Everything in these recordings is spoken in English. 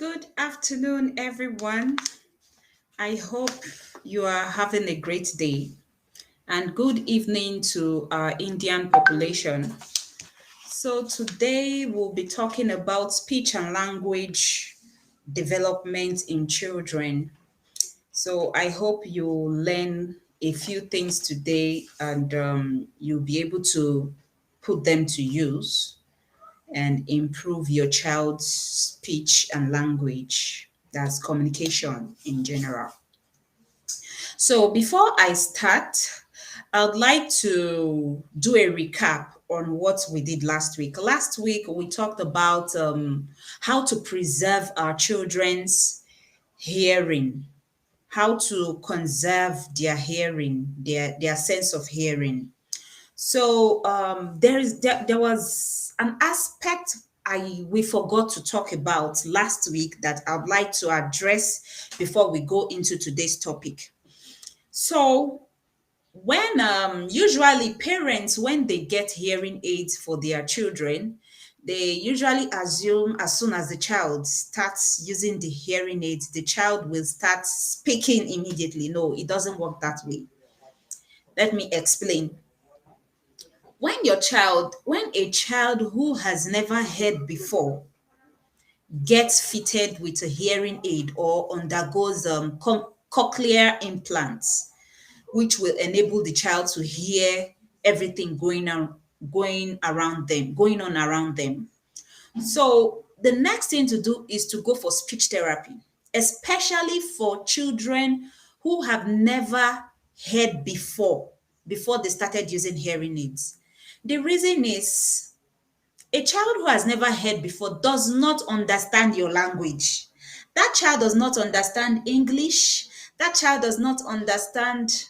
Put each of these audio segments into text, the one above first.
Good afternoon, everyone. I hope you are having a great day and good evening to our Indian population. So, today we'll be talking about speech and language development in children. So, I hope you learn a few things today and you'll be able to put them to use and improve your child's speech and language. That's communication in general. So before I start, I would like to do a recap on what we did last week. Last week, we talked about how to preserve our children's hearing, how to conserve their hearing, their sense of hearing. So there was an aspect I we forgot to talk about last week that I'd like to address before we go into today's topic. So when usually parents when they get hearing aids for their children, they usually assume as soon as the child starts using the hearing aids, the child will start speaking immediately. No, it doesn't work that way. Let me explain. When a child who has never heard before gets fitted with a hearing aid or undergoes cochlear implants, which will enable the child to hear everything going on around them. So the next thing to do is to go for speech therapy, especially for children who have never heard before they started using hearing aids. The reason is a child who has never heard before does not understand your language. That child does not understand English. That child does not understand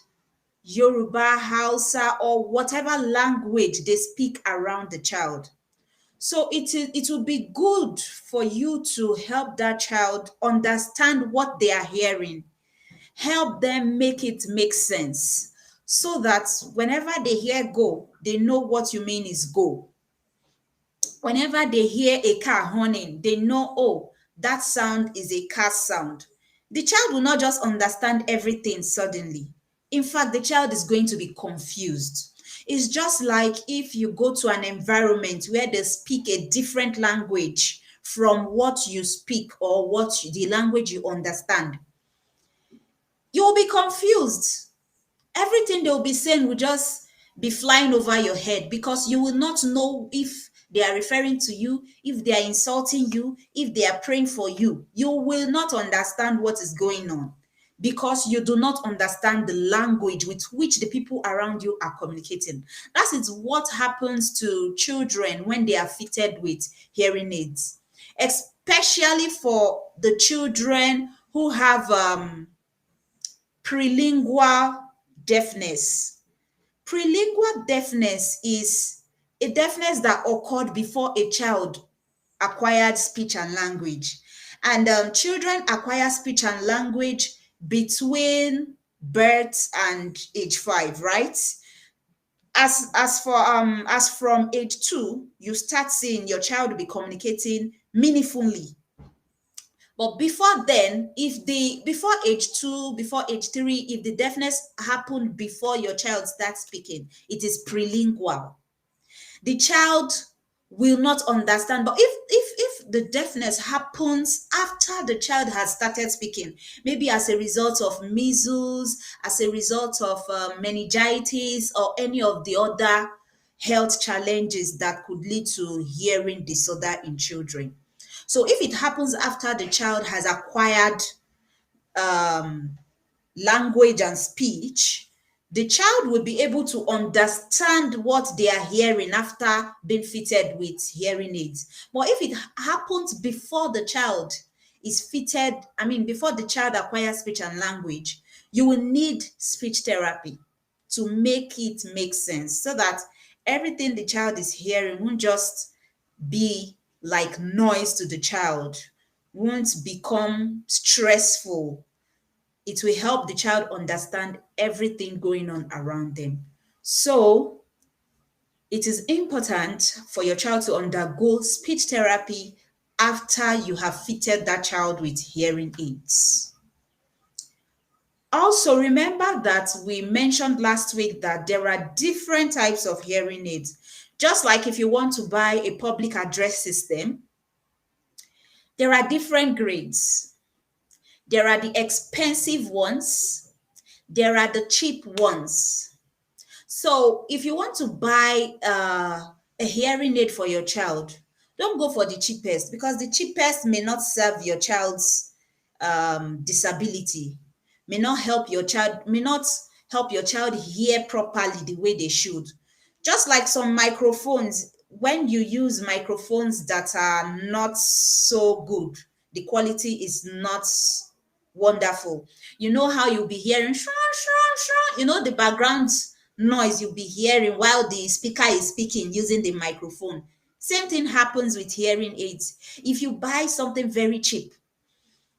Yoruba, Hausa, or whatever language they speak around the child. So it will be good for you to help that child understand what they are hearing, help them make it make sense so that whenever they hear go, they know what you mean is go. Whenever they hear a car horning, they know, oh, that sound is a car sound. The child will not just understand everything suddenly. In fact, the child is going to be confused. It's just like if you go to an environment where they speak a different language from what you speak or the language you understand. You will be confused. Everything they'll be saying will just be flying over your head because you will not know if they are referring to you, if they are insulting you, if they are praying for you. You will not understand what is going on because you do not understand the language with which the people around you are communicating. That is what happens to children when they are fitted with hearing aids, especially for the children who have prelingual deafness. Prelingual deafness is a deafness that occurred before a child acquired speech and language. And children acquire speech and language between birth and age 5, right? As from age 2, you start seeing your child be communicating meaningfully. But before then, if the before age 2, before age 3, if the deafness happened before your child starts speaking, it is prelingual. The child will not understand. But if the deafness happens after the child has started speaking, maybe as a result of measles, as a result of meningitis, or any of the other health challenges that could lead to hearing disorder in children. So if it happens after the child has acquired um, language and speech, the child will be able to understand what they are hearing after being fitted with hearing aids. But if it happens before the child is fitted, I mean, before the child acquires speech and language, you will need speech therapy to make it make sense so that everything the child is hearing won't just be like noise to the child, won't become stressful. It will help the child understand everything going on around them. So it is important for your child to undergo speech therapy after you have fitted that child with hearing aids. Also, remember that we mentioned last week that there are different types of hearing aids. Just like if you want to buy a public address system, there are different grades. There are the expensive ones, there are the cheap ones. So if you want to buy a hearing aid for your child, don't go for the cheapest, because the cheapest may not serve your child's disability, may not help your child hear properly the way they should. Just like some microphones, when you use microphones that are not so good, the quality is not wonderful. You know how you'll be hearing shra, shra, shra, the background noise you'll be hearing while the speaker is speaking using the microphone. Same thing happens with hearing aids. If you buy something very cheap,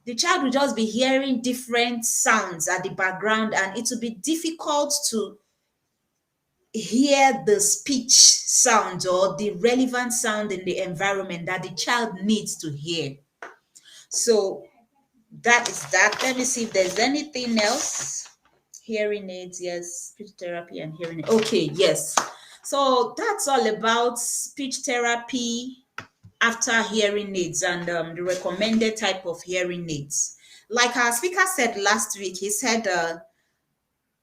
the child will just be hearing different sounds at the background, and it will be difficult to hear the speech sound or the relevant sound in the environment that the child needs to hear. So that is that. Let me see if there's anything else. Hearing aids, yes, speech therapy and hearing aids. Okay, yes. So that's all about speech therapy after hearing aids and the recommended type of hearing aids. Like our speaker said last week, he said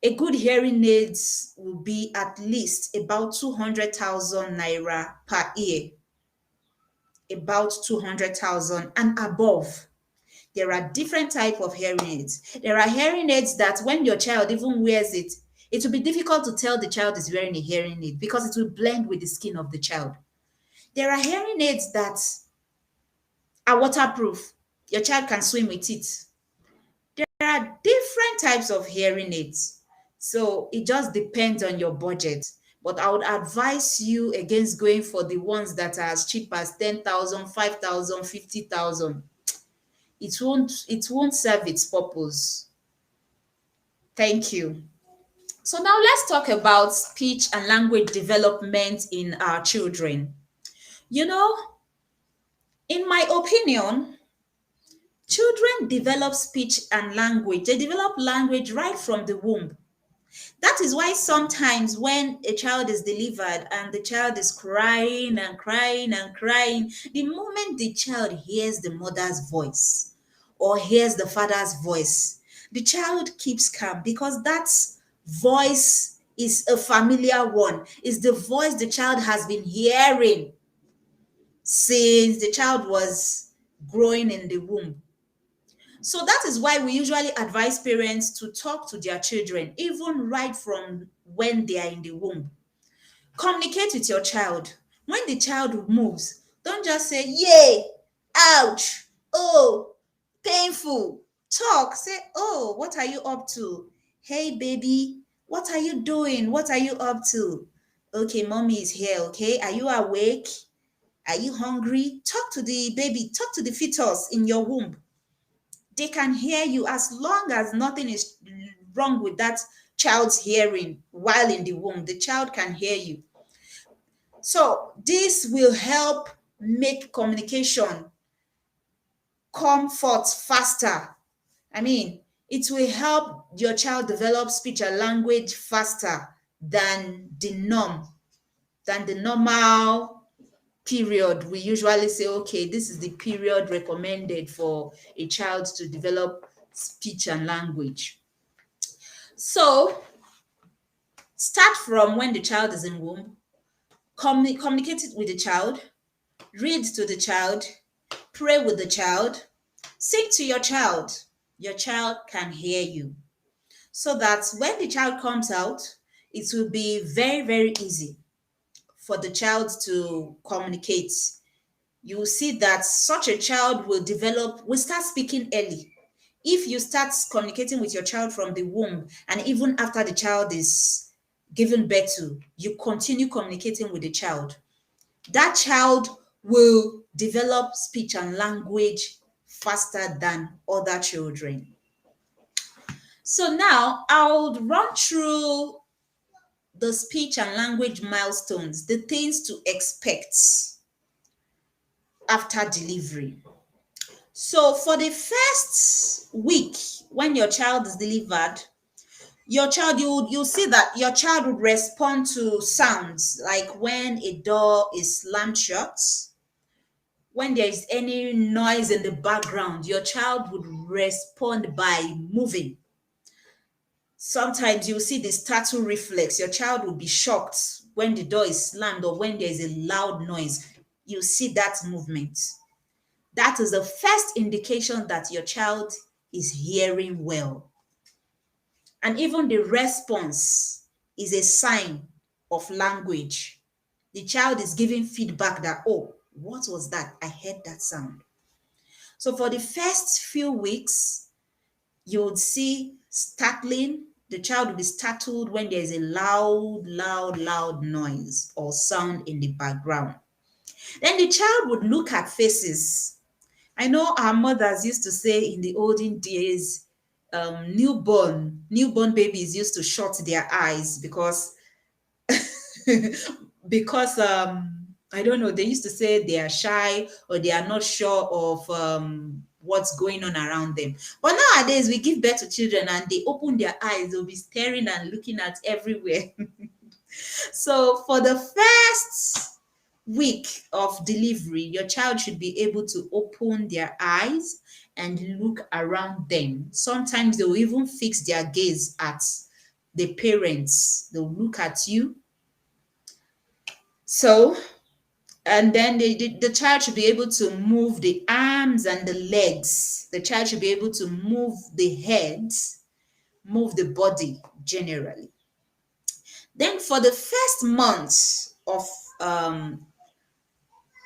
a good hearing aids will be at least about 200,000 naira per ear, about 200,000 and above. There are different type of hearing aids. There are hearing aids that when your child even wears it, it will be difficult to tell the child is wearing a hearing aid because it will blend with the skin of the child. There are hearing aids that are waterproof. Your child can swim with it. There are different types of hearing aids. So it just depends on your budget. But I would advise you against going for the ones that are as cheap as 10,000, 5,000, 50,000. It won't serve its purpose. Thank you. So now let's talk about speech and language development in our children. You know, in my opinion, children develop speech and language. They develop language right from the womb. That is why sometimes when a child is delivered and the child is crying and crying and crying, the moment the child hears the mother's voice or hears the father's voice, the child keeps calm because that voice is a familiar one. It's the voice the child has been hearing since the child was growing in the womb. So that is why we usually advise parents to talk to their children, even right from when they are in the womb. Communicate with your child. When the child moves, don't just say, yay, ouch, oh, painful. Talk, say, oh, what are you up to? Hey, baby, what are you doing? What are you up to? Okay, mommy is here, okay? Are you awake? Are you hungry? Talk to the baby, talk to the fetus in your womb. They can hear you as long as nothing is wrong with that child's hearing while in the womb. The child can hear you. So this will help make communication come forth faster. I mean, it will help your child develop speech and language faster than the normal period. We usually say, okay, this is the period recommended for a child to develop speech and language. So start from when the child is in womb, communicate with the child, read to the child, pray with the child, sing to your child. Your child can hear you. So that when the child comes out, it will be very, very easy for the child to communicate. You will see that such a child will start speaking early. If you start communicating with your child from the womb, and even after the child is given birth to, you continue communicating with the child, that child will develop speech and language faster than other children. So now I'll run through the speech and language milestones, the things to expect. after delivery. So for the first week when your child is delivered, your child you see that your child would respond to sounds like when a door is slammed shut, when there is any noise in the background, your child would respond by moving. Sometimes you'll see the startle reflex. Your child will be shocked when the door is slammed or when there is a loud noise. You see that movement. That is the first indication that your child is hearing well. And even the response is a sign of language. The child is giving feedback that, oh, what was that? I heard that sound. So for the first few weeks, you would see startling. The child will be startled when there is a loud noise or sound in the background. Then the child would look at faces. I know our mothers used to say in the olden days, newborn babies used to shut their eyes because I don't know, they used to say they are shy or they are not sure of what's going on around them. But nowadays we give birth to children and they open their eyes, they'll be staring and looking at everywhere. So for the first week of delivery, your child should be able to open their eyes and look around them. Sometimes they'll even fix their gaze at the parents. They'll look at you. So, and then the child should be able to move the arms and the legs. The child should be able to move the head, move the body generally. Then for the first month um,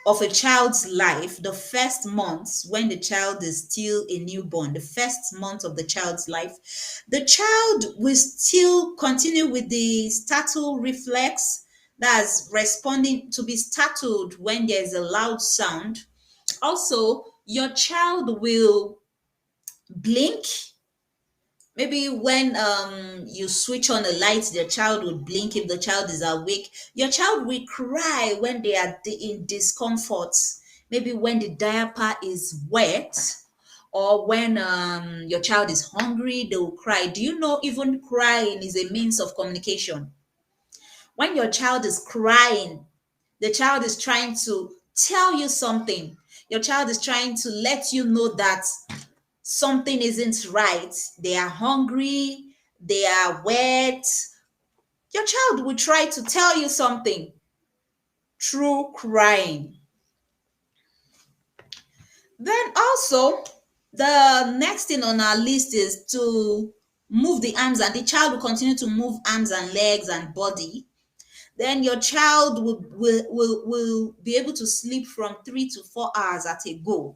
of a child's life, the first month when the child is still a newborn, the first month of the child's life, the child will still continue with the startle reflex, that's responding to be startled when there's a loud sound. Also, your child will blink. Maybe when you switch on a light, the child will blink if the child is awake. Your child will cry when they are in discomfort. Maybe when the diaper is wet or when your child is hungry, they will cry. Do you know even crying is a means of communication? When your child is crying, the child is trying to tell you something. Your child is trying to let you know that something isn't right. They are hungry, they are wet. Your child will try to tell you something through crying. Then also, the next thing on our list is to move the arms, and the child will continue to move arms and legs and body. Then your child will be able to sleep from 3 to 4 hours at a go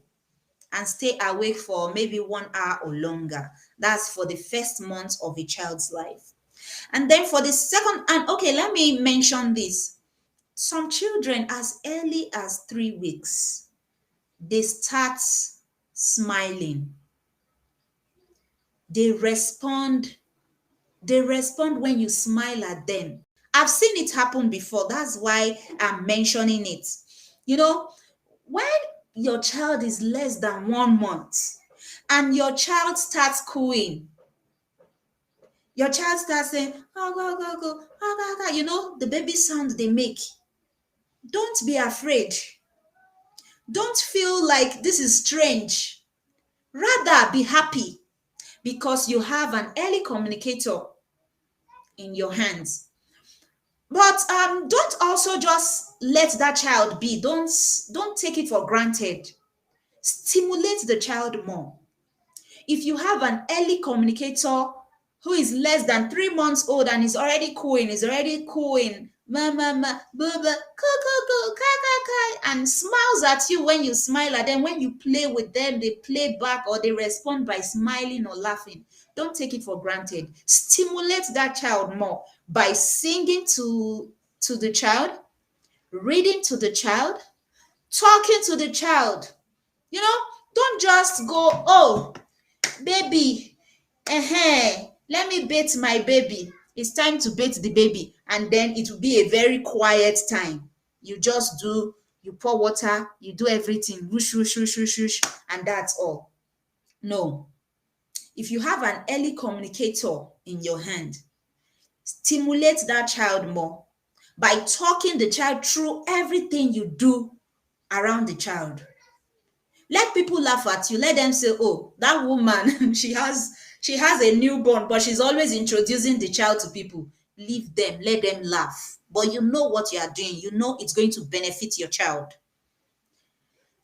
and stay awake for maybe 1 hour or longer. That's for the first month of a child's life. And then for the second, and okay, let me mention this. Some children, as early as 3 weeks, they start smiling. They respond, they respond when you smile at them. I've seen it happen before. That's why I'm mentioning it. You know, when your child is less than 1 month and your child starts cooing, your child starts saying, oh, go, go, go, oh, go, go, you know, the baby sound they make. Don't be afraid. Don't feel like this is strange. Rather be happy because you have an early communicator in your hands. But don't also just let that child be. Don't take it for granted. Stimulate the child more. If you have an early communicator who is less than 3 months old and is already cooing, ma ma ma, blah blah, ka ka ka, and smiles at you when you smile at them. When you play with them, they play back or they respond by smiling or laughing. Don't take it for granted. Stimulate that child more by singing to the child, reading to the child, talking to the child. You know, don't just go, oh, baby, let me bathe my baby. It's time to bathe the baby, and then it will be a very quiet time. You just do You pour water, you do everything, whoosh, whoosh, whoosh, whoosh, whoosh, and that's all. No. If you have an early communicator in your hand, stimulate that child more by talking the child through everything you do around the child. Let people laugh at you. Let them say, oh, that woman, she has a newborn, but she's always introducing the child to people. Leave them, let them laugh. But you know what you are doing. You know it's going to benefit your child.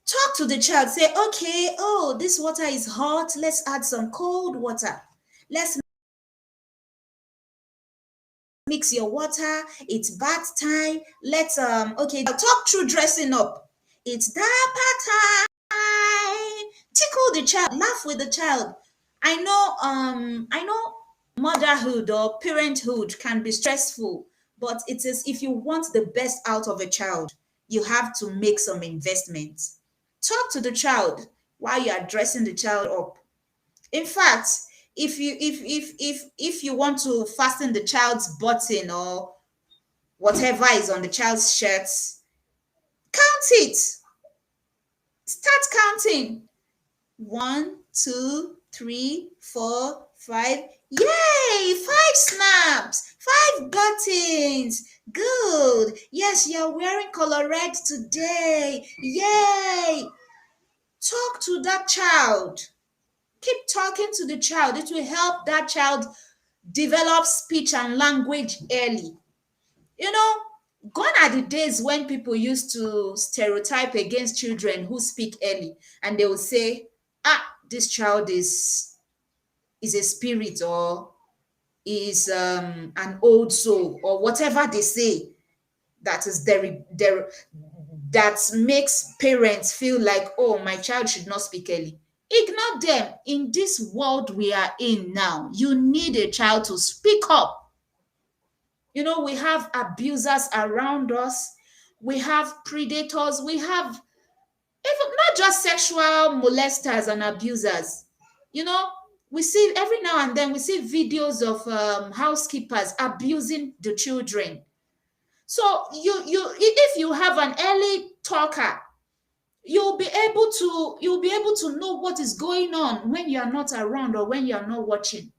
Talk to the child. Say, okay, oh, this water is hot. Let's add some cold water. Let's mix your water. It's bath time. Let's okay, I'll talk through dressing up. It's diaper time. Tickle the child, laugh with the child. I know motherhood or parenthood can be stressful, but it is, if you want the best out of a child, you have to make some investments. Talk to the child while you are dressing the child up. In fact, if you want to fasten the child's button or whatever is on the child's shirt, count it. Start counting. 1, 2, 3, 4, 5. Yay! 5 snaps, 5 buttons. Good. Yes, you're wearing color red today. Yay! Talk to that child. Keep talking to the child. It will help that child develop speech and language early. You know, gone are the days when people used to stereotype against children who speak early, and they will say, ah, this child is a spirit, or is an old soul, or whatever they say, that is that makes parents feel like, oh, my child should not speak early. Ignore them. In this world we are in now, you need a child to speak up. You know, we have abusers around us, we have predators, we have even not just sexual molesters and abusers. You know, we see every now and then, we see videos of housekeepers abusing the children. So if you have an early talker, you'll be able to know what is going on when you are not around or when you are not watching.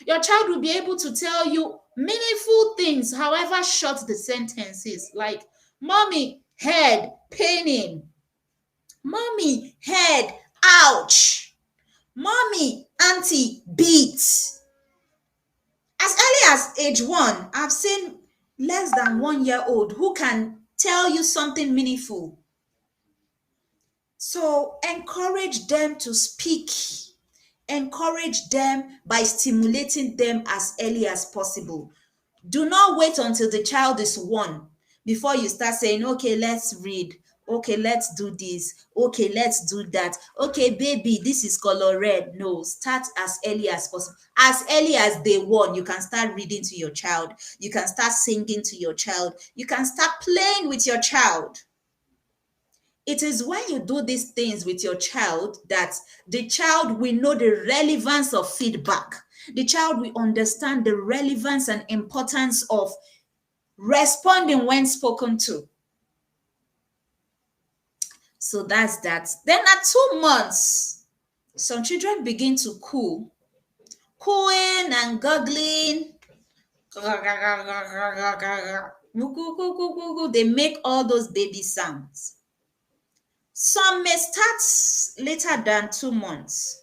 Your child will be able to tell you meaningful things, however short the sentence is, like, mommy, head paining, mommy, head, ouch, mommy, auntie, beat. As early as age 1, I've seen less than 1 year old who can tell you something meaningful. So encourage them to speak. Encourage them by stimulating them as early as possible. Do not wait until the child is 1 before you start saying, okay, let's read. Okay, let's do this. Okay, let's do that. Okay, baby, this is color red. No, start as early as possible. As early as day 1, you can start reading to your child. You can start singing to your child. You can start playing with your child. It is when you do these things with your child that the child will know the relevance of feedback. The child will understand the relevance and importance of responding when spoken to. So that's that. Then at 2 months, some children begin to cooing and guggling. They make all those baby sounds. Some may start later than 2 months.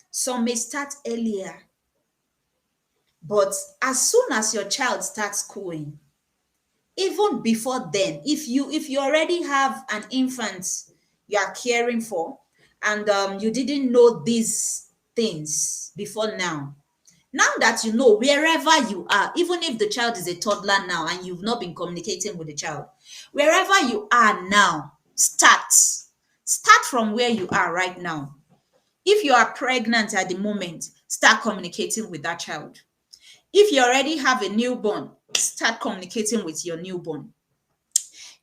Some may start earlier. But as soon as your child starts cooing, even before then, if you already have an infant you are caring for, and you didn't know these things before now that you know, wherever you are, even if the child is a toddler now and you've not been communicating with the child, wherever you are now, start from where you are right now. If you are pregnant at the moment, start communicating with that child. If you already have a newborn, start communicating with your newborn.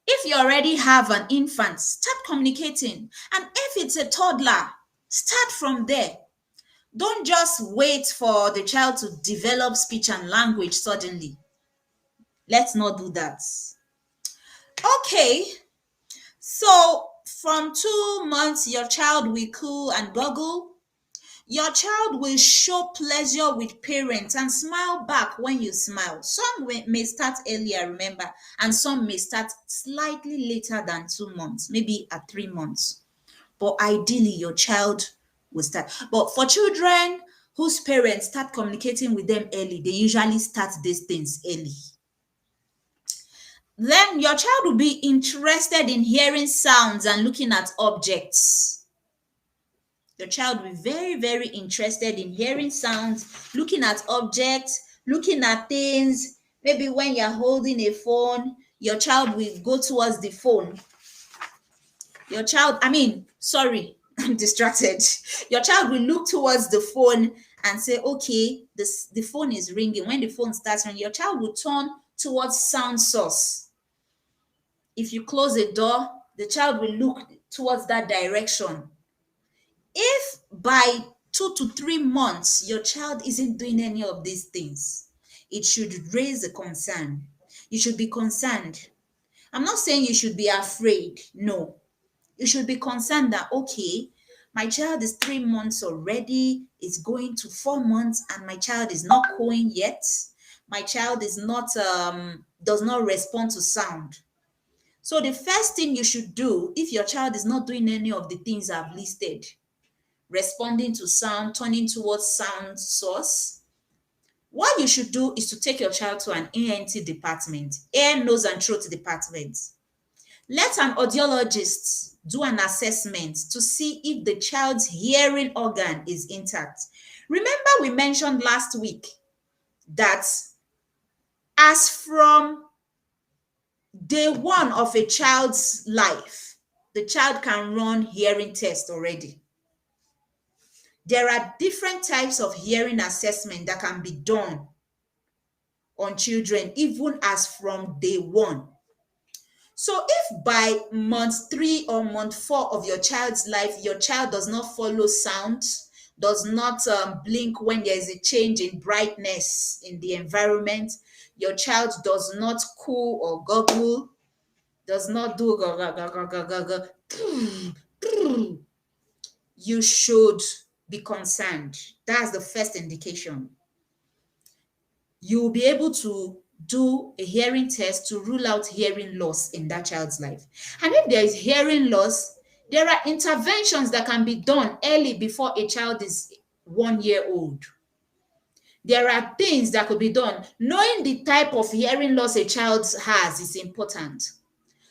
If you already have an infant, start communicating. And if it's a toddler, start from there. Don't just wait for the child to develop speech and language suddenly. Let's not do that. Okay, So from 2 months, your child will coo and goggle. Your child will show pleasure with parents and smile back when you smile. Some may start earlier, remember, and some may start slightly later than 2 months, maybe at 3 months. But ideally, your child will start. But for children whose parents start communicating with them early, they usually start these things early. Then your child will be interested in hearing sounds and looking at objects. Your child will be very, very interested in hearing sounds, looking at objects, looking at things. Maybe when you're holding a phone, your child will go towards the phone. Sorry, I'm distracted. Your child will look towards the phone and say, okay, the phone is ringing. When the phone starts ringing, your child will turn towards sound source. If you close a door, the child will look towards that direction. If by 2 to 3 months your child isn't doing any of these things, it should raise a concern. You should be concerned. I'm not saying you should be afraid. No. You should be concerned that, okay, my child is 3 months already, it's going to 4 months, and my child is not cooing yet. My child is not does not respond to sound. So the first thing you should do if your child is not doing any of the things I've listed, responding to sound, turning towards sound source, what you should do is to take your child to an ENT department, ear, nose, and throat department. Let an audiologist do an assessment to see if the child's hearing organ is intact. Remember, we mentioned last week that as from day one of a child's life, the child can run hearing test already. There are different types of hearing assessment that can be done on children, even as from day one. So if by month 3 or month 4 of your child's life, your child does not follow sound, does not blink when there is a change in brightness in the environment, your child does not coo or goggle, does not do go, go, go, go, go, go, go, you should be concerned. That's the first indication. You will be able to do a hearing test to rule out hearing loss in that child's life. And if there is hearing loss, there are interventions that can be done early before a child is 1 year old. There are things that could be done. Knowing the type of hearing loss a child has is important.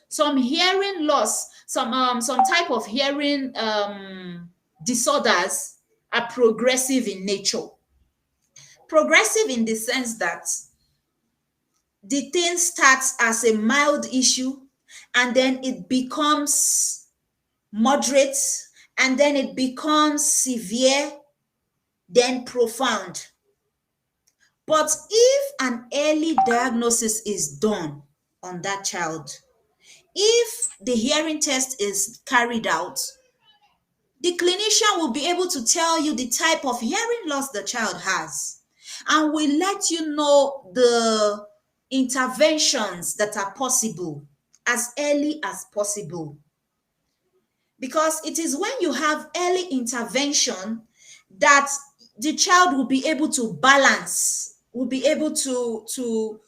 Some hearing loss, some type of hearing disorders are progressive in nature. Progressive in the sense that the thing starts as a mild issue and then it becomes moderate and then it becomes severe, then profound. But if an early diagnosis is done on that child, if the hearing test is carried out, the clinician will be able to tell you the type of hearing loss the child has and will let you know the interventions that are possible as early as possible. Because it is when you have early intervention that the child will be able to balance, will be able to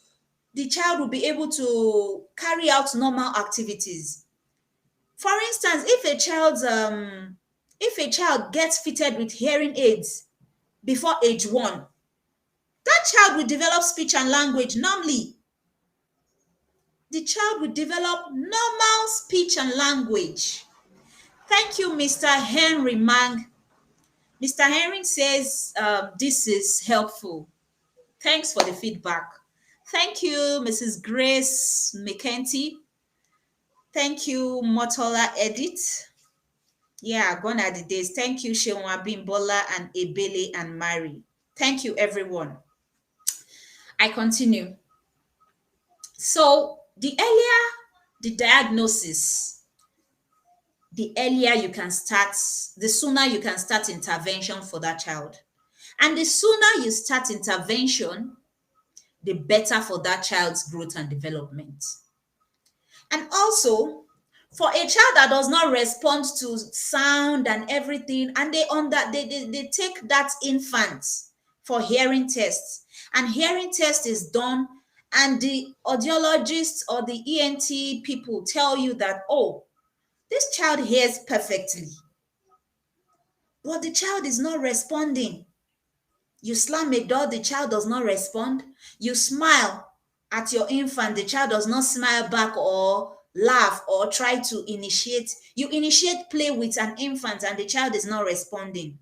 the child will be able to carry out normal activities. For instance, if a child gets fitted with hearing aids before age 1, that child will develop speech and language normally. The child will develop normal speech and language. Thank you, Mr. Henry Mang. Mr. Henry says this is helpful. Thanks for the feedback. Thank you, Mrs. Grace McKenty. Thank you, Motola Edith. Yeah, gone are the days. Thank you, Shewa Bimbola and Ebele and Mary. Thank you, everyone. I continue. So the earlier the diagnosis, the earlier you can start, the sooner you can start intervention for that child. And the sooner you start intervention, the better for that child's growth and development. And also, For a child that does not respond to sound and everything, and they take that infant for hearing tests, and hearing test is done, and the audiologist or the ENT people tell you that, oh, this child hears perfectly, but the child is not responding. You slam a door, the child does not respond. You smile at your infant, the child does not smile back or laugh or try to initiate. You initiate play with an infant and the child is not responding.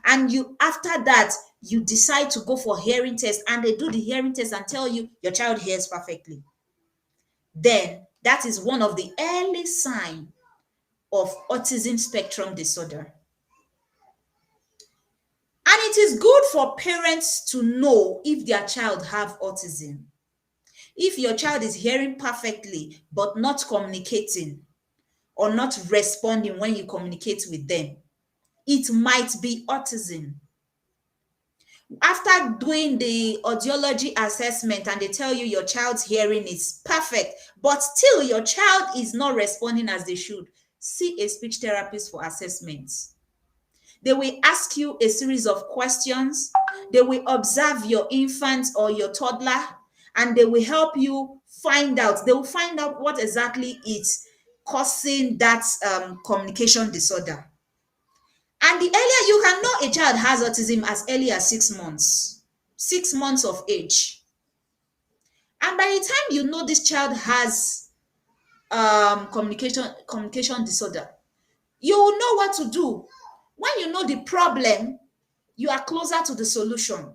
And you, after that, you decide to go for hearing test and they do the hearing test and tell you your child hears perfectly. Then that is one of the early signs of autism spectrum disorder. And it is good for parents to know if their child have autism. If your child is hearing perfectly but not communicating or not responding when you communicate with them, it might be autism. After doing the audiology assessment and they tell you your child's hearing is perfect, but still your child is not responding as they should, see a speech therapist for assessments. They will ask you a series of questions. They will observe your infant or your toddler, and they will help you find out. They will find out what exactly is causing that communication disorder. And the earlier you can know a child has autism as early as 6 months, 6 months of age. And by the time you know this child has communication disorder, you will know what to do. When you know the problem, you are closer to the solution.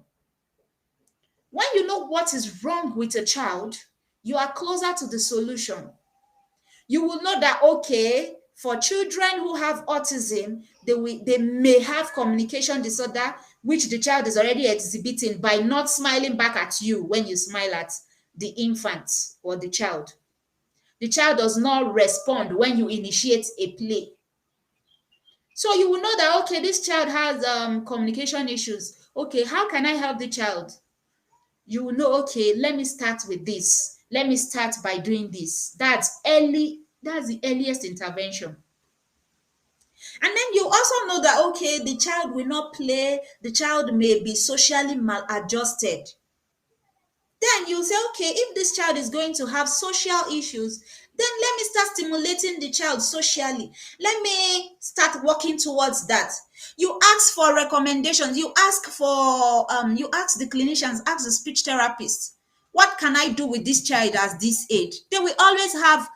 When you know what is wrong with a child, you are closer to the solution. You will know that, okay, for children who have autism, they may have communication disorder, which the child is already exhibiting by not smiling back at you when you smile at the infant or the child. The child does not respond when you initiate a play. So you will know that, okay, this child has communication issues. Okay, how can I help the child? You will know, okay, let me start with this. Let me start by doing this. That's early. That's the earliest intervention. And then you also know that, okay, the child will not play. The child may be socially maladjusted. Then you say, okay, if this child is going to have social issues, then let me start stimulating the child socially. Let me start working towards that. You ask for recommendations. You ask the clinicians, ask the speech therapists, what can I do with this child at this age? They will always have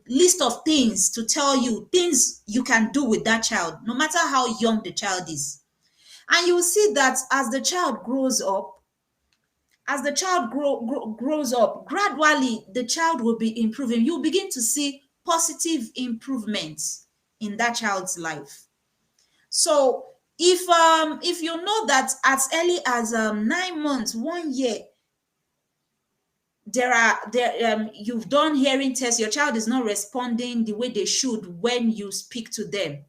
list of things to tell you, things you can do with that child, no matter how young the child is. And you will see that as the child grows up, grows up, gradually the child will be improving. You begin to see positive improvements in that child's life. So if you know that as early as 9 months, 1 year, you've done hearing tests, your child is not responding the way they should when you speak to them,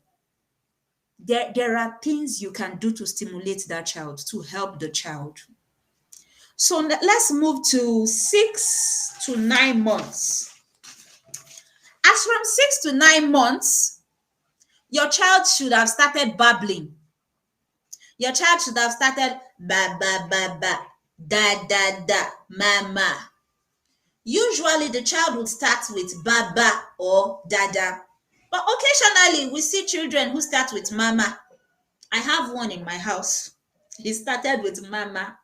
there are things you can do to stimulate that child, to help the child. So let's move to 6 to 9 months. As from 6 to 9 months, your child should have started babbling. Your child should have started ba ba ba ba, da da da, mama. Usually the child would start with baba or dada. But occasionally we see children who start with mama. I have one in my house. He started with mama.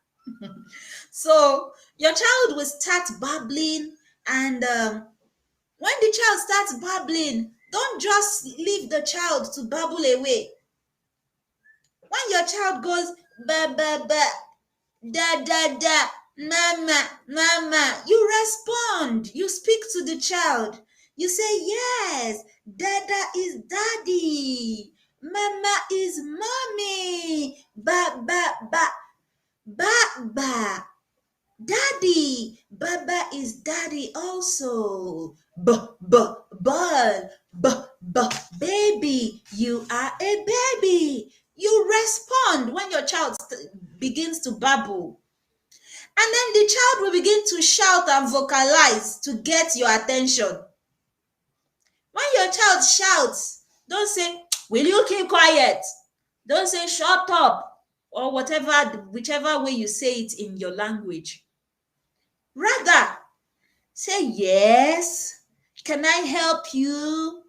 So your child will start babbling, and when the child starts babbling, don't just leave the child to babble away. When your child goes ba ba ba, da da da, mama mama, you respond. You speak to the child. You say, yes, dada is daddy, mama is mommy, ba ba ba, ba ba, daddy, baba is daddy also. B b ball, b b baby, you are a baby. You respond when your child begins to babble. And then the child will begin to shout and vocalize to get your attention. When your child shouts, don't say, will you keep quiet? Don't say, shut up, or whatever, whichever way you say it in your language. Rather, say, yes, can I help you?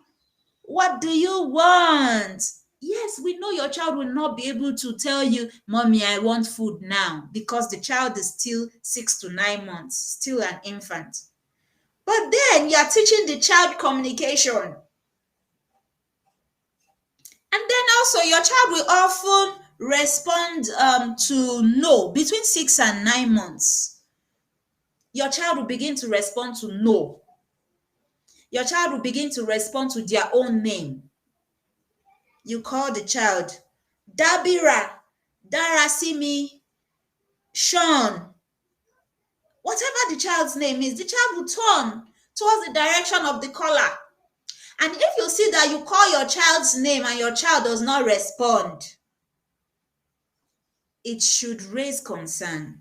What do you want? Yes, we know your child will not be able to tell you, Mommy, I want food now, because the child is still 6 to 9 months, still an infant. But then you are teaching the child communication. And then also, your child will often respond to no between 6 and 9 months. Your child will begin to respond to no. Your child will begin to respond to their own name. You call the child Dabira, Darasimi, Sean, whatever the child's name is, the child will turn towards the direction of the caller. And if you see that you call your child's name and your child does not respond, it should raise concern.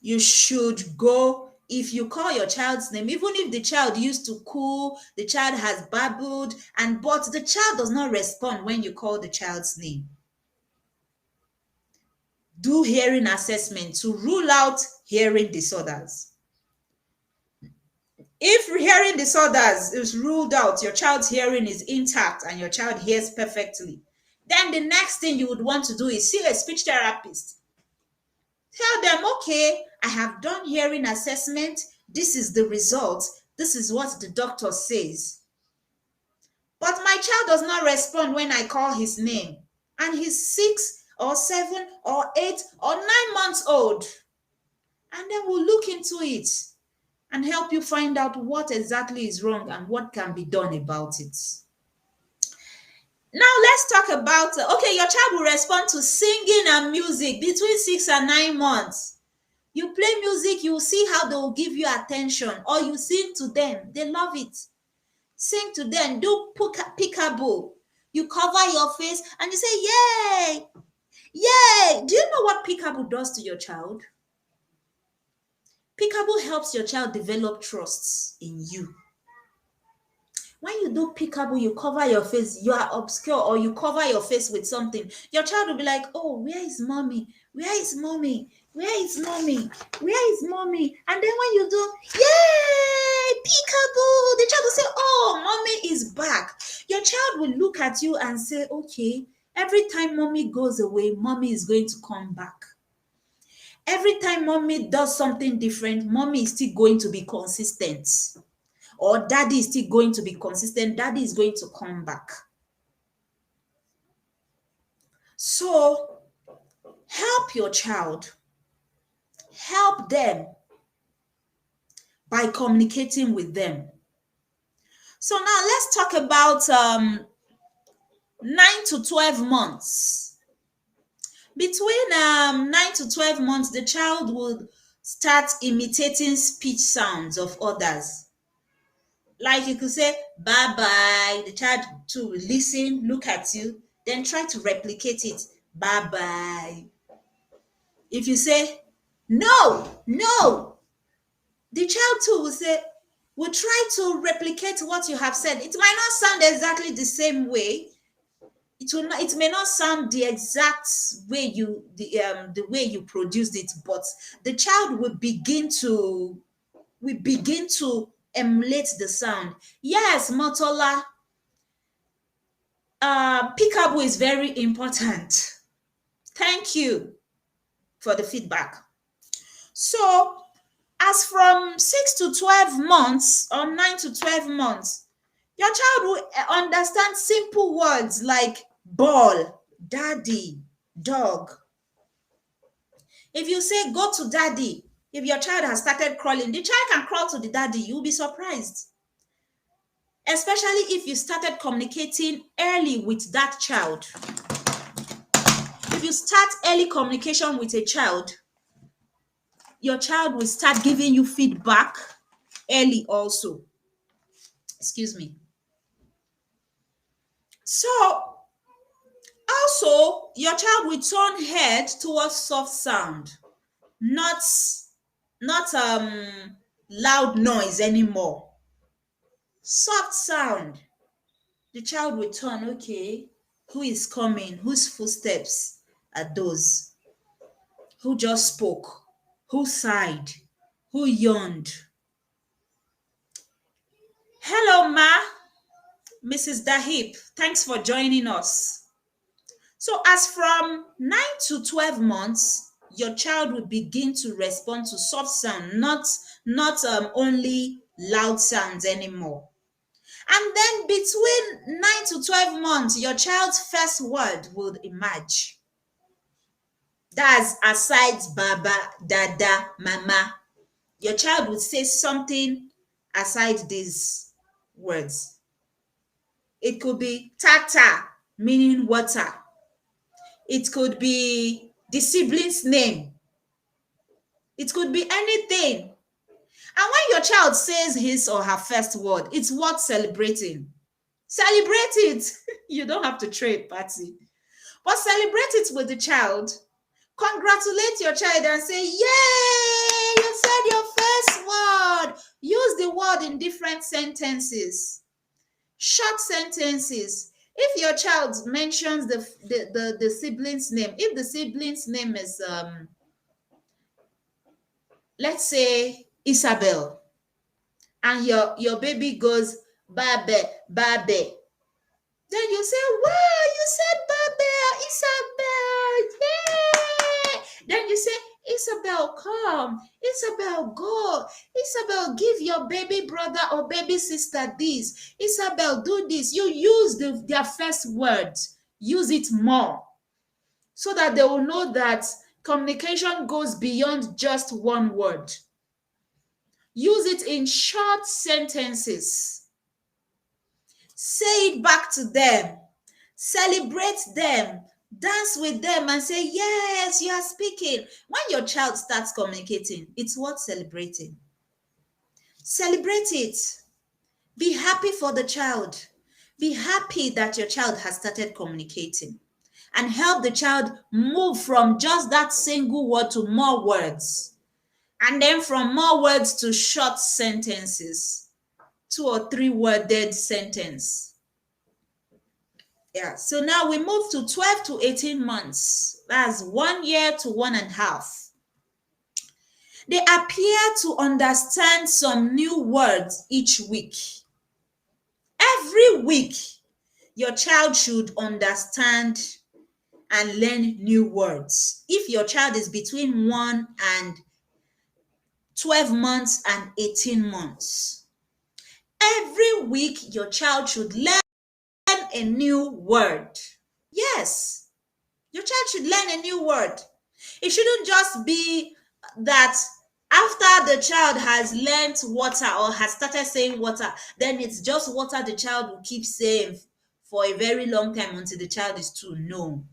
You should go, if you call your child's name, even if the child used to coo, the child has babbled, but the child does not respond when you call the child's name. Do hearing assessment to rule out hearing disorders. If hearing disorders is ruled out, your child's hearing is intact and your child hears perfectly, then the next thing you would want to do is see a speech therapist. Tell them, okay, I have done hearing assessment. This is the result. This is what the doctor says. But my child does not respond when I call his name. And he's 6 or 7 or 8 or 9 months old. And then we'll look into it and help you find out what exactly is wrong and what can be done about it. Now let's talk about, okay, your child will respond to singing and music between 6 and 9 months. You play music, you see how they will give you attention, or you sing to them. They love it. Sing to them, do peekaboo. You cover your face and you say, yay, yay. Do you know what peekaboo does to your child? Peekaboo helps your child develop trust in you. When you do peekaboo, you cover your face, you are obscure, or you cover your face with something, your child will be like, oh, where is mommy? Where is mommy? Where is mommy? Where is mommy? And then when you do, yay, peekaboo, the child will say, oh, mommy is back. Your child will look at you and say, okay, every time mommy goes away, mommy is going to come back. Every time mommy does something different, mommy is still going to be consistent. Or daddy is still going to be consistent, daddy is going to come back. So help your child. Help them by communicating with them. So now let's talk about 9 to 12 months. Between 9 to 12 months, the child would start imitating speech sounds of others. Like you could say, bye-bye. The child to listen, look at you, then try to replicate it. Bye-bye. If you say, no, no, the child too will try to replicate what you have said. It might not sound exactly the same way. It may not sound the exact way the way you produced it, but the child will begin to emulate the sound. Yes, Motola, peekaboo is very important. Thank you for the feedback. So, as from 6 to 12 months or 9 to 12 months, your child will understand simple words like ball, daddy, dog. If you say go to daddy, if your child has started crawling, the child can crawl to the daddy. You'll be surprised. Especially if you started communicating early with that child. If you start early communication with a child, your child will start giving you feedback early also. Excuse me. So, also, your child will turn head towards soft sound, not loud noise anymore. Soft sound. The child will turn, okay, who is coming? Whose footsteps are those? Who just spoke? Who sighed? Who yawned? Hello, Ma, Mrs. Dahib. Thanks for joining us. So, as from 9 to 12 months, your child will begin to respond to soft sound, not only loud sounds anymore. And then between 9 to 12 months, your child's first word will emerge. That's aside Baba, Dada, Mama. Your child would say something aside these words. It could be Tata, meaning water. It could be the sibling's name. It could be anything. And when your child says his or her first word, it's worth celebrating. Celebrate it. You don't have to throw a party, but celebrate it with the child. Congratulate your child and say, yay, you said your first word. Use the word in different sentences, short sentences. If your child mentions the sibling's name, if the sibling's name is, let's say, Isabel, and your baby goes, Babe, Babe, then you say, wow, you said Babel, Isabel, yay! Then you say, Isabel, come. Isabel, go. Isabel, give your baby brother or baby sister this. Isabel, do this. You use their first words. Use it more so that they will know that communication goes beyond just one word. Use it in short sentences. Say it back to them. Celebrate them. Dance with them and say, yes, you are speaking. When your child starts communicating, it's worth celebrating. Celebrate it. Be happy for the child. Be happy that your child has started communicating. And help the child move from just that single word to more words. And then from more words to short sentences. 2 or 3 worded sentence. Yeah, so now we move to 12 to 18 months. That's 1 year to 1.5. They appear to understand some new words each week. Every week, your child should understand and learn new words. If your child is between 1 and 12 months and 18 months, every week your child should learn a new word. Yes, your child should learn a new word. It shouldn't just be that after the child has learned water or has started saying water, then it's just water the child will keep saying for a very long time until the child is 2. No.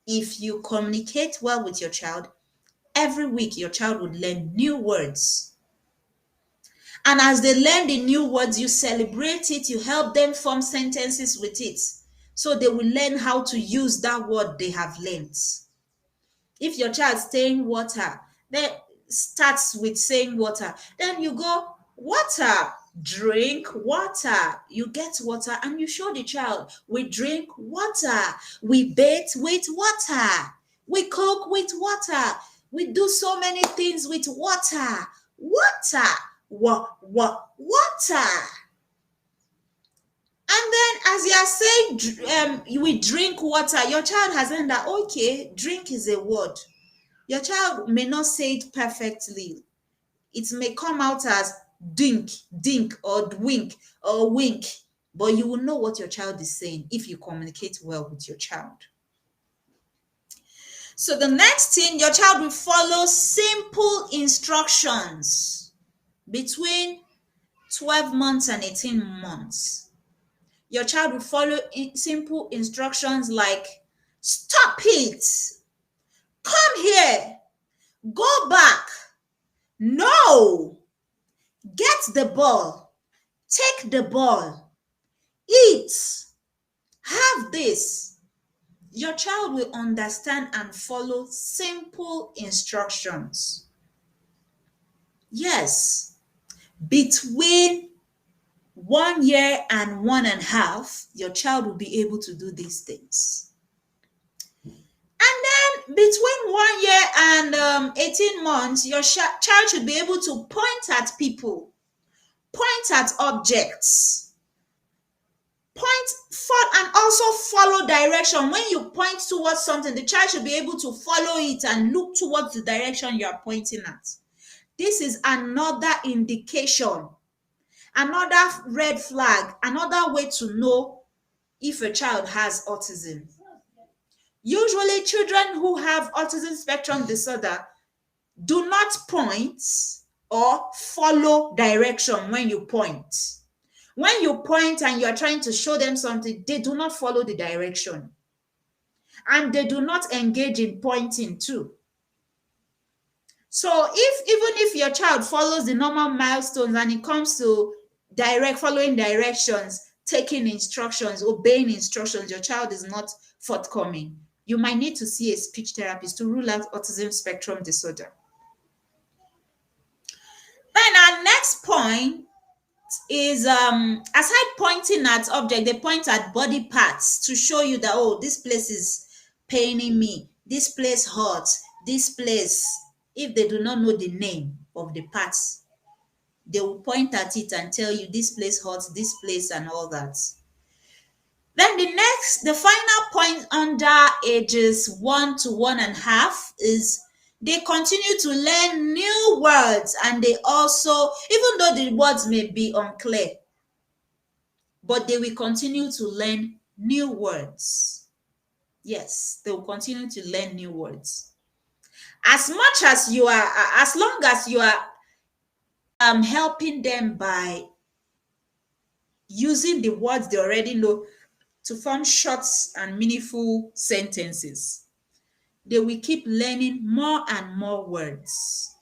If you communicate well with your child, every week your child would learn new words. And as they learn the new words, you celebrate it, you help them form sentences with it. So they will learn how to use that word they have learned. If your child saying water, then starts with saying water, then you go, water, drink water. You get water and you show the child, we drink water, we bathe with water, we cook with water, we do so many things with water. Water, water. And then as you are saying, we drink water, your child has learned that, okay, drink is a word. Your child may not say it perfectly. It may come out as dink, dink, or wink, or wink. But you will know what your child is saying if you communicate well with your child. So the next thing, your child will follow simple instructions between 12 months and 18 months. Your child will follow simple instructions like, stop it, come here, go back, no, get the ball, take the ball, eat, have this. Your child will understand and follow simple instructions. Yes, between 1 year and 1.5, your child will be able to do these things. And then between 1 year and 18 months, your child should be able to point at people, point at objects, and also follow direction. When you point towards something, the child should be able to follow it and look towards the direction you are pointing at. This is another indication, another red flag, another way to know if a child has autism. Usually, children who have autism spectrum disorder do not point or follow direction when you point. When you point and you're trying to show them something, they do not follow the direction. And they do not engage in pointing too. So even if your child follows the normal milestones and it comes to following directions, taking instructions, obeying instructions, your child is not forthcoming, you might need to see a speech therapist to rule out autism spectrum disorder. Then our next point is aside pointing at object, they point at body parts to show you that, oh, this place is paining me, this place hurts, this place. If they do not know the name of the parts, they will point at it and tell you this place hurts, this place, and all that. Then the final point under ages 1 to 1.5 is they continue to learn new words, and they also, even though the words may be unclear, but they will continue to learn new words. Yes, they will continue to learn new words. As long as you are helping them by using the words they already know to form short and meaningful sentences, they will keep learning more and more words.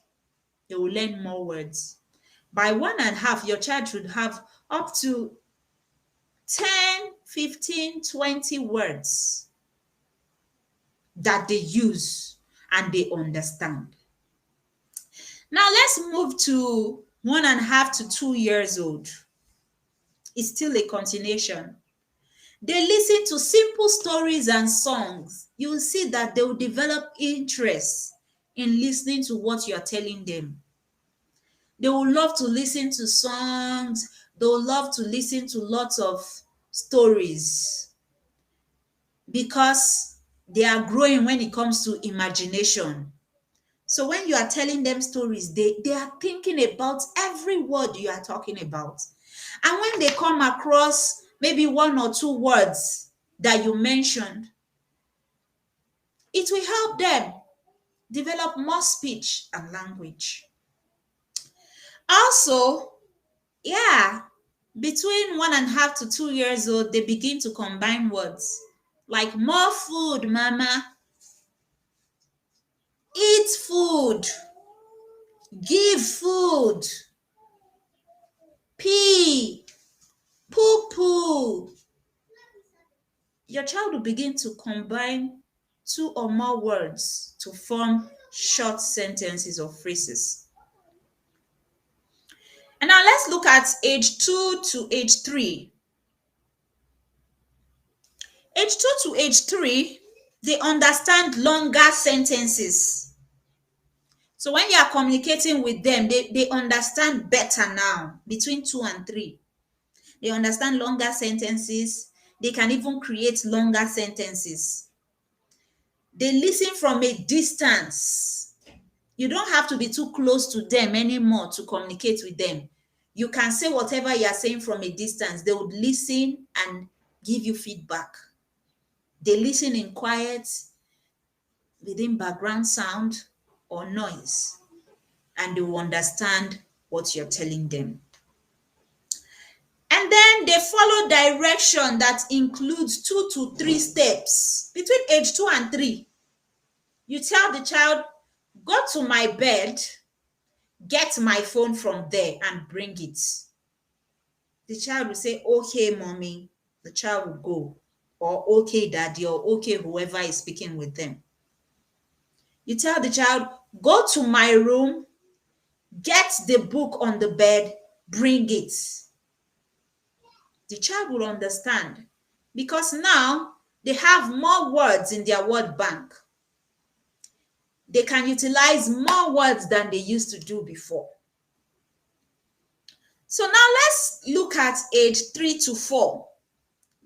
They will learn more words. By 1.5, your child should have up to 10, 15, 20 words that they use and they understand. Now let's move to 1.5 to 2 years old. It's still a continuation. They listen to simple stories and songs. You will see that they will develop interest in listening to what you are telling them. They will love to listen to songs. They will love to listen to lots of stories because they are growing when it comes to imagination. So when you are telling them stories, they are thinking about every word you are talking about. And when they come across maybe 1 or 2 words that you mentioned, it will help them develop more speech and language. Also, between 1.5 to 2 years old, they begin to combine words like more food, mama, eat food, give food, pee, poo poo. Your child will begin to combine 2 or more words to form short sentences or phrases. And now let's look at age 2 to age 3. Age 2 to age 3, they understand longer sentences. So when you are communicating with them, they understand better now. Between 2 and 3, they understand longer sentences. They can even create longer sentences. They listen from a distance. You don't have to be too close to them anymore to communicate with them. You can say whatever you are saying from a distance. They would listen and give you feedback. They listen in quiet, within background sound or noise, and they will understand what you're telling them. And then they follow direction that includes 2 to 3 steps. Between age 2 and 3, you tell the child, go to my bed, get my phone from there and bring it. The child will say, okay, mommy. The child will go, or okay, daddy, or okay, whoever is speaking with them. You tell the child, go to my room, get the book on the bed, bring it. The child will understand because now they have more words in their word bank. They can utilize more words than they used to do before. So now let's look at age 3 to 4.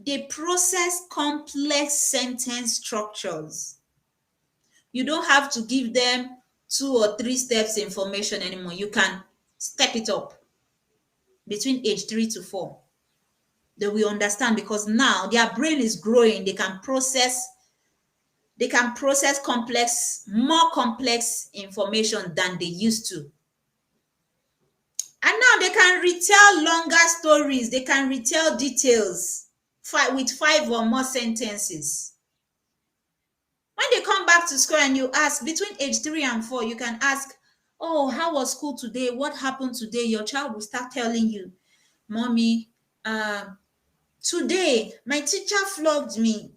They process complex sentence structures. You don't have to give them 2 or 3 steps information anymore. You can step it up between age 3 to 4. They will understand because now their brain is growing. They can process more complex information than they used to. And now they can retell longer stories. They can retell details with 5 or more sentences. When they come back to school and you ask between age 3 and 4, you can ask, oh, how was school today? What happened today? Your child will start telling you, Mommy, today my teacher flogged me.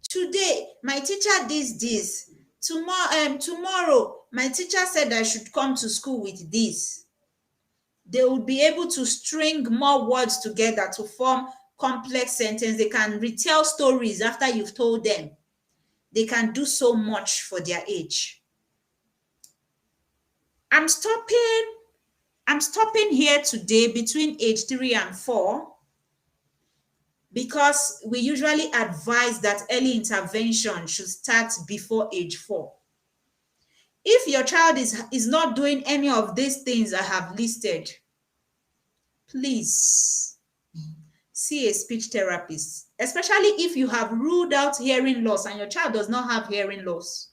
Today my teacher did this. Tomorrow my teacher said I should come to school with this. They will be able to string more words together to form complex sentences. They can retell stories after you've told them. They can do so much for their age. I'm stopping here today between age 3 and 4 because we usually advise that early intervention should start before age 4. If your child is not doing any of these things I have listed, please see a speech therapist, especially if you have ruled out hearing loss and your child does not have hearing loss.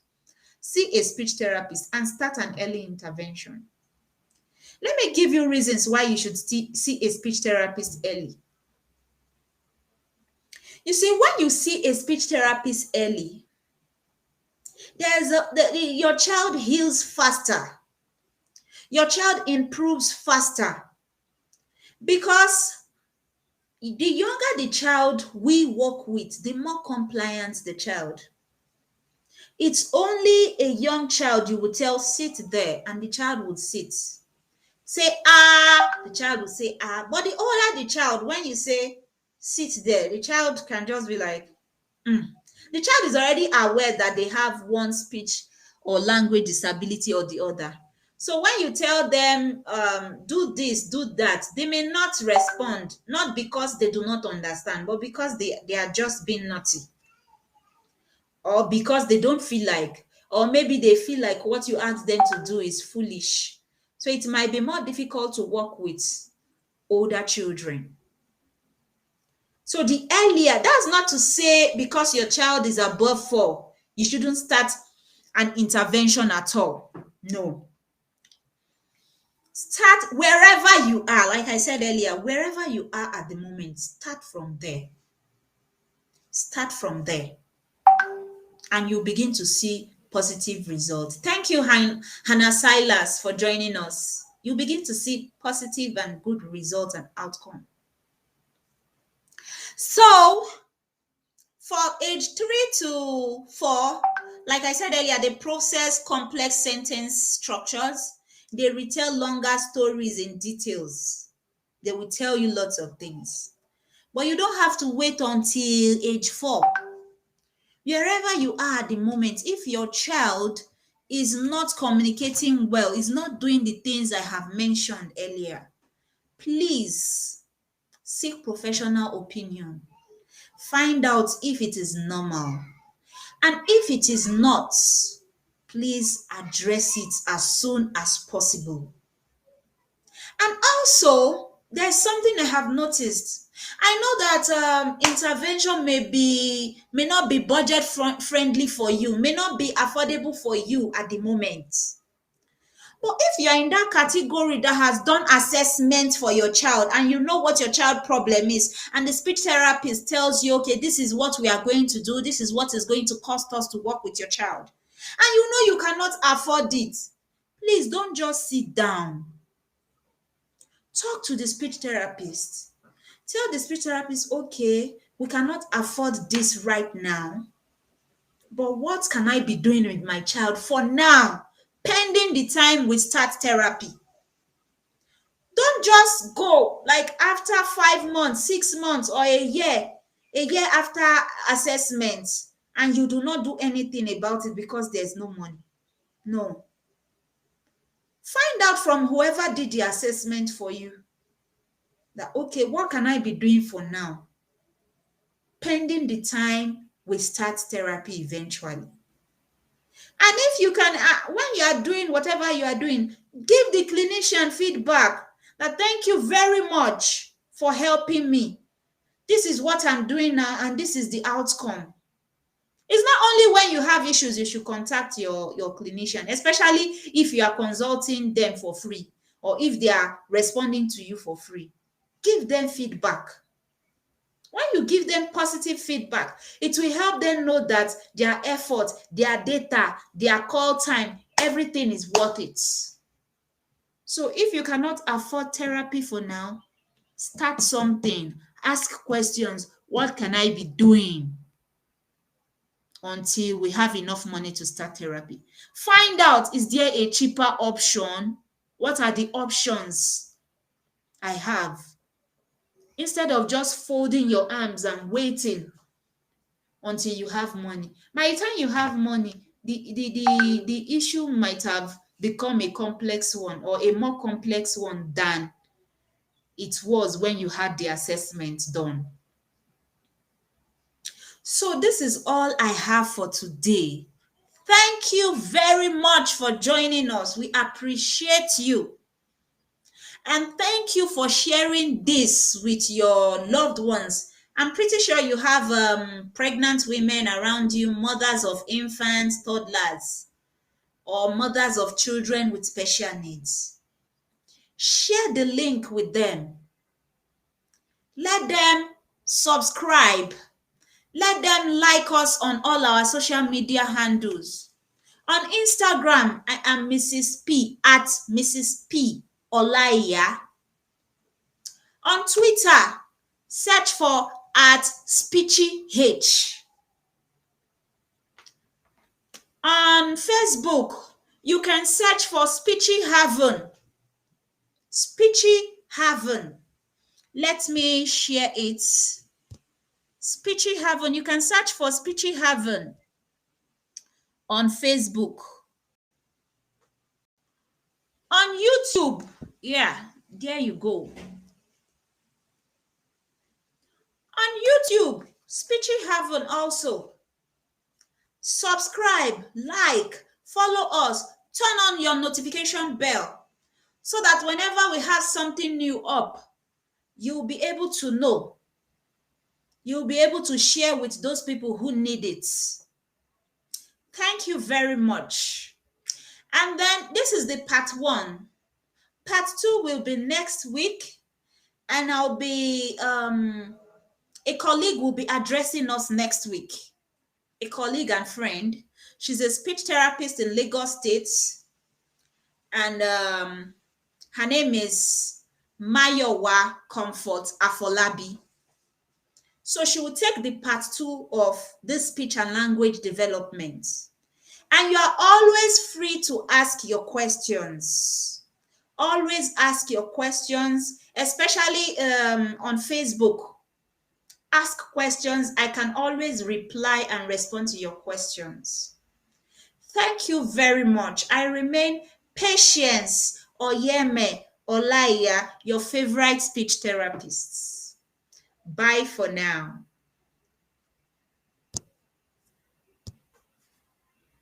See a speech therapist and start an early intervention. Let me give you reasons why you should see a speech therapist early. You see, when you see a speech therapist early, your child heals faster. Your child improves faster because the younger the child we work with, the more compliant the child. It's only a young child you would tell, sit there, and the child would sit. Say, the child will say, But the older the child, when you say, sit there, the child can just be like, The child is already aware that they have one speech or language disability or the other. So when you tell them, do this, do that, they may not respond, not because they do not understand, but because they are just being naughty. Or because they don't feel like, or maybe they feel like what you ask them to do is foolish. So it might be more difficult to work with older children. So the earlier, that's not to say because your child is above 4, you shouldn't start an intervention at all. No. Start wherever you are. Like I said earlier, wherever you are at the moment, start from there. Start from there. And you begin to see positive results. Thank you, Hannah Silas, for joining us. You begin to see positive and good results and outcome. So, for age 3 to 4, like I said earlier, they process complex sentence structures. They retell longer stories in details. They will tell you lots of things. But you don't have to wait until age 4. Wherever you are at the moment, if your child is not communicating well, is not doing the things I have mentioned earlier, please seek professional opinion. Find out if it is normal. And if it is not, please address it as soon as possible. And also, there's something I have noticed. I know that intervention may not be budget friendly for you, may not be affordable for you at the moment. But if you're in that category that has done assessment for your child and you know what your child problem is, and the speech therapist tells you, okay, this is what we are going to do, this is what is going to cost us to work with your child, and you know you cannot afford it, please don't just sit down. Talk to the speech therapist. Tell the speech therapist, okay, we cannot afford this right now, but what can I be doing with my child for now, pending the time we start therapy? Don't just go like after 5 months, 6 months, or a year after assessment, and you do not do anything about it because there's no money. No. Find out from whoever did the assessment for you that, okay, what can I be doing for now? Pending the time we start therapy eventually. And if you can, when you are doing whatever you are doing, give the clinician feedback that thank you very much for helping me. This is what I'm doing now, and this is the outcome. It's not only when you have issues you should contact your clinician, especially if you are consulting them for free or if they are responding to you for free. Give them feedback. When you give them positive feedback, it will help them know that their effort, their data, their call time, everything is worth it. So if you cannot afford therapy for now, start something. Ask questions. What can I be doing until we have enough money to start therapy? Find out, is there a cheaper option? What are the options I have? Instead of just folding your arms and waiting until you have money. By the time you have money, the issue might have become a complex one, or a more complex one than it was when you had the assessment done. So this is all I have for today. Thank you very much for joining us. We appreciate you. And thank you for sharing this with your loved ones. I'm pretty sure you have pregnant women around you, mothers of infants, toddlers, or mothers of children with special needs. Share the link with them. Let them subscribe. Let them like us on all our social media handles. On Instagram, I am Mrs. P at Mrs. P Olaiya. On Twitter, search for at Speechy H. On Facebook, you can search for Speechy Haven. Speechy Haven. Let me share it. Speechy Haven. You can search for Speechy Haven on Facebook. On YouTube, yeah, there you go. On YouTube, Speechy Haven also. Subscribe, like, follow us, turn on your notification bell so that whenever we have something new up, you'll be able to know. You'll be able to share with those people who need it. Thank you very much. And then this is the part 1. Part 2 will be next week, and I'll be a colleague will be addressing us next week. A colleague and friend. She's a speech therapist in Lagos State, and her name is Mayowa Comfort Afolabi. So she will take the part 2 of this speech and language development. And you are always free to ask your questions. Always ask your questions, especially on Facebook. Ask questions. I can always reply and respond to your questions. Thank you very much. I remain Patience Oyeme Olaiya, your favorite speech therapist. Bye for now.